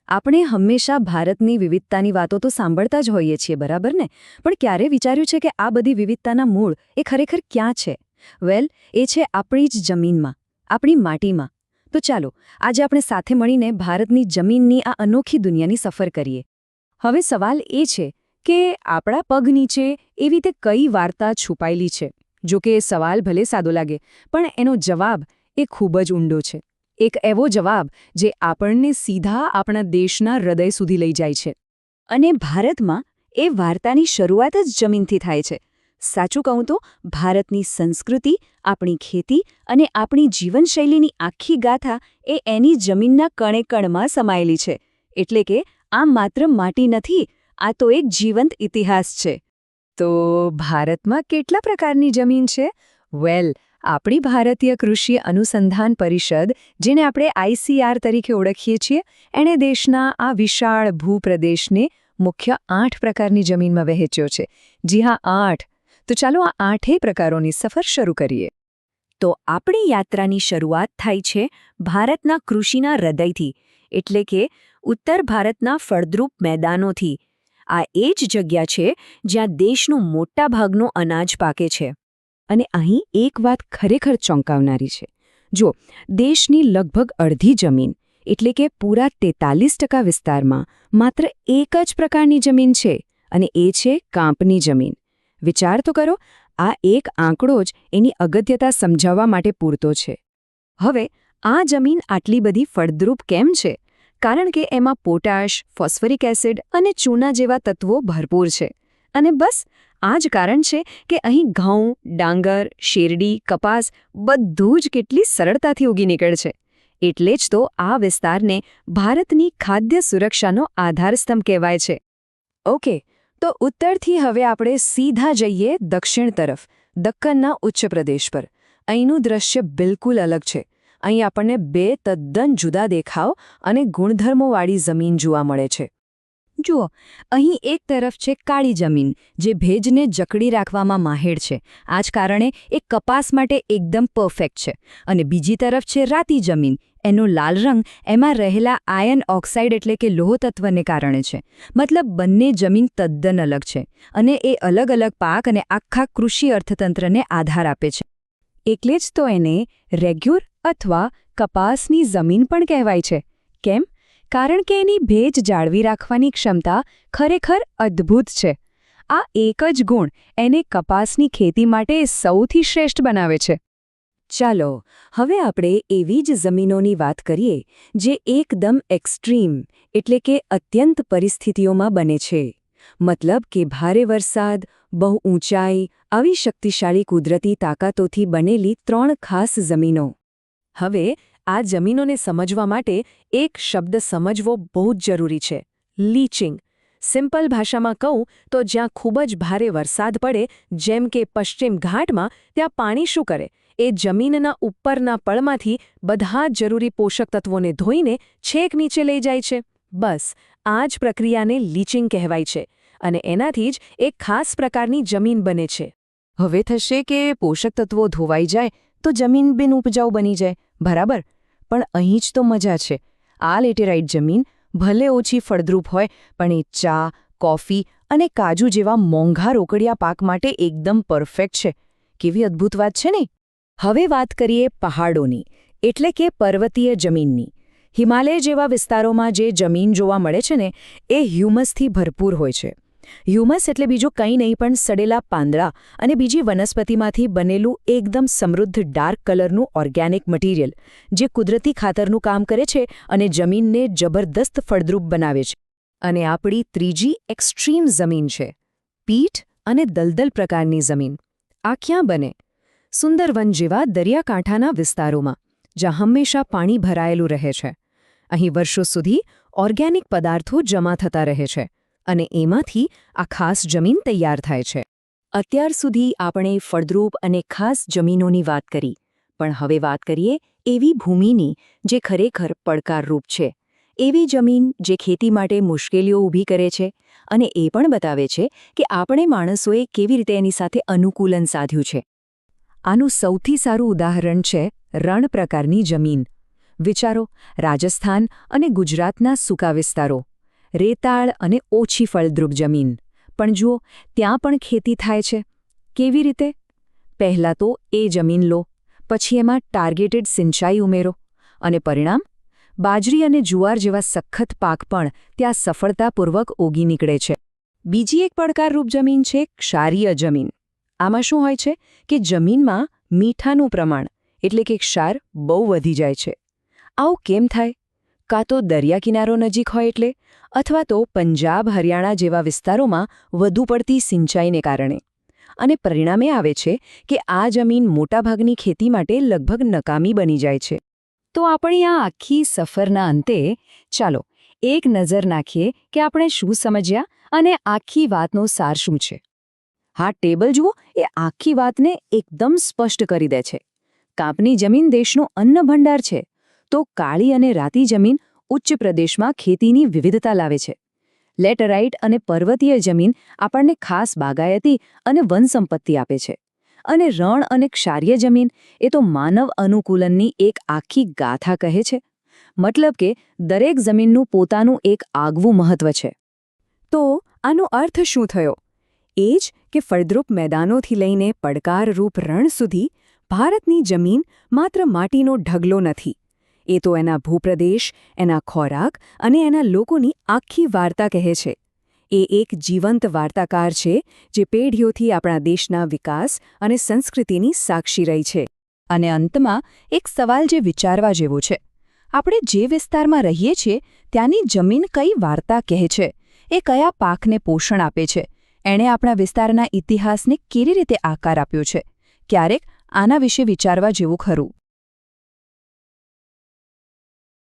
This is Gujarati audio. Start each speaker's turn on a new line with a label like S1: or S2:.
S1: આપણે હંમેશા ભારતની વિવિધતાની વાતો તો સાંભળતા જ હોઈએ છીએ, બરાબર ને? પણ ક્યારે વિચાર્યું છે કે આ બધી વિવિધતાના મૂળ એ ખરેખર ક્યાં છે? વેલ, એ છે આપણી જ જમીનમાં, આપણી માટીમાં. તો ચાલો, આજે આપણે સાથે મળીને ભારતની જમીનની આ અનોખી દુનિયાની સફર કરીએ. હવે સવાલ એ છે કે આપણા પગ નીચે એવી તે કઈ વાર્તા છુપાયેલી છે? જો કે એ સવાલ ભલે સાદો લાગે, પણ એનો જવાબ એ ખૂબ જ ઊંડો છે. એક એવો જવાબ જે આપણને સીધા આપણા દેશના હૃદય સુધી લઈ જાય છે. અને ભારતમાં એ વાર્તાની શરૂઆત જ જમીનથી થાય છે. સાચું કહું તો ભારતની સંસ્કૃતિ, આપણી ખેતી અને આપણી જીવનશૈલીની આખી ગાથા એ એની જમીનના કણે-કણમાં સમાયેલી છે. એટલે કે આ માત્ર માટી નથી, આ તો એક જીવંત ઇતિહાસ છે. તો ભારતમાં કેટલા પ્રકારની જમીન છે? વેલ, આપણી ભારતીય કૃષિ અનુસંધાન પરિષદ, જેને આપણે ICAR તરીકે ઓળખીએ છીએ, એણે દેશના આ વિશાળ ભૂપ્રદેશને મુખ્ય 8 પ્રકારની જમીનમાં વહેંચ્યો છે. જી હા, 8. તો ચાલો આ 8 પ્રકારોની સફર શરૂ કરીએ. તો આપણી યાત્રાની શરૂઆત થાય છે ભારતના કૃષિના હૃદયથી, એટલે કે ઉત્તર ભારતના ફળદ્રુપ મેદાનોથી. આ એ જ જગ્યા છે જ્યાં દેશનું મોટાભાગનું અનાજ પાકે છે. અને અહીં એક વાત ખરેખર ચોંકાવનારી છે. જો દેશની લગભગ અડધી જમીન, એટલે કે પૂરા 43% વિસ્તારમાં માત્ર એક જ પ્રકારની જમીન છે, અને એ છે કાંપની જમીન. વિચાર તો કરો, આ એક આંકડો જ એની અગત્યતા સમજાવવા માટે પૂરતો છે. હવે આ જમીન આટલી બધી ફળદ્રુપ કેમ છે? કારણ કે એમાં પોટાશ, ફોસ્ફરિક એસિડ અને ચૂના જેવા તત્વો ભરપૂર છે. અને બસ આ જ કારણ છે કે અહીં ઘઉં, ડાંગર, શેરડી, કપાસ બધું જ કેટલી સરળતાથી ઉગી નીકળે છે. એટલે જ તો આ વિસ્તારને ભારતની ખાદ્ય સુરક્ષાનો આધારસ્તંભ કહેવાય છે. ઓકે, તો ઉત્તરથી હવે આપણે સીધા જઈએ દક્ષિણ તરફ, દક્કનના ઉચ્ચ પ્રદેશ પર. અહીંનું દ્રશ્ય બિલકુલ અલગ છે. અહીં આપણને બે તદ્દન જુદા દેખાવ અને ગુણધર્મોવાળી જમીન જોવા મળે છે. જુઓ, અહીં એક તરફ છે કાળી જમીન, જે ભેજને જકડી રાખવામાં માહેર છે. આ જ કારણે એ કપાસ માટે એકદમ પરફેક્ટ છે. અને બીજી તરફ છે રાતી જમીન. એનો લાલ રંગ એમાં રહેલા આયર્ન ઓક્સાઇડ એટલે કે લોહ તત્વને કારણે છે. મતલબ બંને જમીન તદ્દન અલગ છે. અને એ અલગ અલગ પાક અને આખા કૃષિ અર્થતંત્રને આધાર આપે છે. એટલે જ તો એને રેગ્યુર અથવા કપાસની જમીન પણ કહેવાય છે. કેમ? કારણ કે એની ભેજ જાળવી રાખવાની ક્ષમતા ખરેખર અદ્ભુત છે. આ એક જ ગુણ એને કપાસની ખેતી માટે સૌથી શ્રેષ્ઠ બનાવે છે. ચાલો, હવે આપણે એવી જ જમીનોની વાત કરીએ જે એકદમ એક્સ્ટ્રીમ, એટલે કે અત્યંત પરિસ્થિતિઓમાં બને છે. મતલબ કે ભારે વરસાદ, બહુ ઊંચાઈ, આવી શક્તિશાળી કુદરતી તાકાતોથી બનેલી 3 ખાસ જમીનો. હવે આ જમીનોને સમજવા માટે એક શબ્દ સમજવો બહુ જ જરૂરી છે: લીચિંગ. સિમ્પલ ભાષામાં કહું તો જ્યાં ખૂબ જ ભારે વરસાદ પડે, જેમ કે પશ્ચિમ ઘાટમાં, ત્યાં પાણી શું કરે? એ જમીનના ઉપરના પળમાંથી બધા જ જરૂરી પોષક તત્વોને ધોઈને છેક નીચે લઈ જાય છે. બસ આ જ પ્રક્રિયાને લીચિંગ કહેવાય છે. અને એનાથી જ એક ખાસ પ્રકારની જમીન બને છે. હવે થશે કે પોષક તત્વો ધોવાઈ જાય તો જમીન બિનઉપજાઉ બની જાય, બરાબર? પણ અહીં જ તો મજા છે. આ લેટેરાઇટ જમીન ભલે ઓછી ફળદ્રુપ હોય, પણ એ ચા, કોફી અને કાજુ જેવા મોંઘા રોકડિયા પાક માટે એકદમ પરફેક્ટ છે. કેવી અદ્ભુત વાત છે ને? હવે વાત કરીએ પહાડોની, એટલે કે પર્વતીય જમીનની. હિમાલય જેવા વિસ્તારોમાં જે જમીન જોવા મળે છે ને, એ હ્યુમસથી ભરપૂર હોય છે. હ્યુમસ એટલે બીજું કંઈ નહીં પણ સડેલા પાંદડા અને બીજી વનસ્પતિમાંથી બનેલું એકદમ સમૃદ્ધ ડાર્ક કલરનું ઓર્ગેનિક મટીરિયલ, જે કુદરતી ખાતરનું કામ કરે છે અને જમીનને જબરદસ્ત ફળદ્રુપ બનાવે છે. અને આપણી ત્રીજી એક્સ્ટ્રીમ જમીન છે પીઠ અને દલદલ પ્રકારની જમીન. આ ક્યાં બને? સુંદરવન જેવા દરિયાકાંઠાના વિસ્તારોમાં, જ્યાં હંમેશા પાણી ભરાયેલું રહે છે. અહીં વર્ષો સુધી ઓર્ગેનિક પદાર્થો જમા થતા રહે છે. અને એમાંથી આ ખાસ જમીન તૈયાર થાય છે. અત્યાર સુધી આપણે ફળદ્રુપ અને ખાસ જમીનોની વાત કરી, પણ હવે વાત કરીએ એવી ભૂમિની જે ખરેખર પડકારરૂપ છે. એવી જમીન જે ખેતી માટે મુશ્કેલીઓ ઊભી કરે છે અને એ પણ બતાવે છે કે આપણે માણસોએ કેવી રીતે એની સાથે અનુકૂલન સાધ્યું છે. આનું સૌથી સારું ઉદાહરણ છે રણ પ્રકારની જમીન. વિચારો, રાજસ્થાન અને ગુજરાતના સૂકા વિસ્તારો, રેતાળ અને ઓછી ફળદ્રુપ જમીન. પણ જુઓ, ત્યાં પણ ખેતી થાય છે. કેવી રીતે? પહેલાં તો એ જમીન લો, પછી એમાં ટાર્ગેટેડ સિંચાઈ ઉમેરો, અને પરિણામ? બાજરી અને જુવાર જેવા સખત પાક પણ ત્યાં સફળતાપૂર્વક ઉગી નીકળે છે. બીજી એક પડકારરૂપ જમીન છે ક્ષારીય જમીન. આમાં શું હોય છે કે જમીનમાં મીઠાનું પ્રમાણ એટલે કે ક્ષાર બહુ વધી જાય છે. આવું કેમ થાય? કાં તો દરિયાકિનારો નજીક હોય એટલે, અથવા તો પંજાબ હરિયાણા જેવા વિસ્તારોમાં વધુ પડતી સિંચાઈને કારણે. અને પરિણામે આવે છે કે આ જમીન મોટાભાગની ખેતી માટે લગભગ નકામી બની જાય છે. તો આપણી આ આખી સફરના અંતે ચાલો એક નજર નાખીએ કે આપણે શું સમજ્યા અને આખી વાતનો સાર શું છે. હા, ટેબલ જુઓ, એ આખી વાતને એકદમ સ્પષ્ટ કરી દે છે. કાપની જમીન દેશનો અન્ન ભંડાર છે, તો કાળી અને રાતી જમીન ઉચ્ચ પ્રદેશમાં ખેતીની વિવિધતા લાવે છે. લેટરાઇટ અને પર્વતીય જમીન આપણને ખાસ બાગાયતી અને વનસંપત્તિ આપે છે. અને રણ અને ક્ષારીય જમીન એ તો માનવ અનુકૂલનની એક આખી ગાથા કહે છે. મતલબ કે દરેક જમીનનું પોતાનું એક આગવું મહત્વ છે. તો આનો અર્થ શું થયો? એ જ કે ફળદ્રુપ મેદાનોથી લઈને પડકારરૂપ રણ સુધી ભારતની જમીન માત્ર માટીનો ઢગલો નથી. એ તો એના ભૂપ્રદેશ, એના ખોરાક અને એના લોકોની આખી વાર્તા કહે છે. એ એક જીવંત વાર્તાકાર છે જે પેઢીઓથી આપણા દેશના વિકાસ અને સંસ્કૃતિની સાક્ષી રહી છે. અને અંતમાં એક સવાલ જે વિચારવા જેવો છે. આપણે જે વિસ્તારમાં રહીએ છીએ ત્યાંની જમીન કઈ વાર્તા કહે છે? એ કયા પાકને પોષણ આપે છે? એણે આપણા વિસ્તારના ઇતિહાસને કેવી રીતે આકાર આપ્યો છે? ક્યારેક આના વિશે વિચારવા જેવું ખરું.